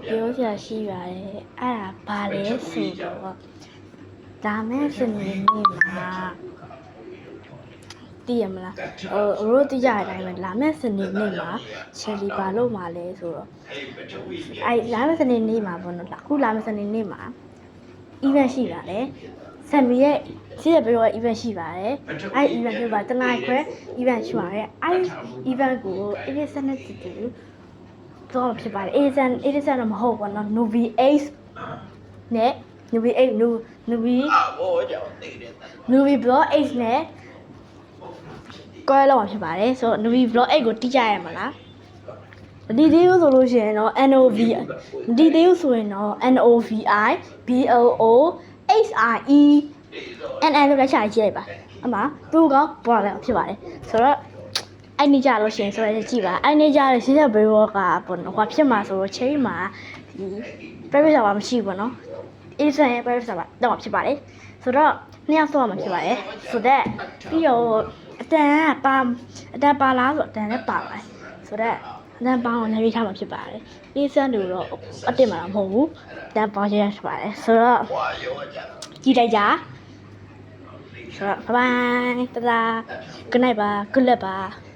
ပြောစရာရှိပါတယ်အဲ့ဒါဘာလဲဆိုတော့ဒါမဲ့စနေနေ့မှာသိရမလားတို့သိကြတဲ့အတိုင်းပဲလာမဲ့စနေနေ့မှာချယ်လီဘာလို့မှာလဲဆိုတော့အဲ့လာမဲ့စနေနေ့မှာပေါ့နော်အခုလာမဲ့စနေနေ့မှာ event ရှိပါတယ်ဆမ်မီရဲ့ရှိတဲ့ပြော event ရှိပါတယ်အဲ့ event ပြောပါတနင်္လာခွဲ event ရှိပါတယ်အဲ့ event ကို80နဲ့တူတူတော့ဖြစ်ပါတယ်80တော့မဟုတ်ဘူးနော် Novi 8နဲ့ Novi 8 Novi Blog 8နဲ့ကွဲလောက်မှာဖြစ်ပါတယ်ဆိုတော့ Novi Blog 8ကိုတိကျရမှာလားဒီသေးလို့ဆိုလို့ရှိရင်တော့ NOV ဒီသေးလို့ဆိုရင်တော့ NOVI BLO HRE NN လို့လည်းရှာကြည့်လိုက်ပါအမသူကပေါ်လာဖြစ်ပါတယ်ဆိုတော့အဲ့နေကြလို့ရှိရင်ဆိုရကြည့်ပါအဲ့နေကြရရှင်းရဘေးဘောကပေါ့နော်ဟိုဖြစ်မှာဆိုတော့ချိန်မှာဒီ private server မရှိဘူးပေါ့နော် instant private server တော့ဖြစ်ပါတယ်ဆိုတော့နှစ်ယောက်ဆော့မှာဖြစ်ပါတယ်ဆိုတော့ပြီးတော့အတန်ပါလားဆိုအတန်လည်းပါပါတယ်ဆိုတော့အတန်ပေါင်းကိုလည်းထားမှာဖြစ်ပါတယ် instant တို့တော့အတက်မှာတော့မဟုတ်ဘူးအတန်ပေါင်းရရှိပါတယ်ဆိုတော့ကြည့်လိုက်ကြဆိုတော့ bye bye တဒါ good night ပါ good luck ပါ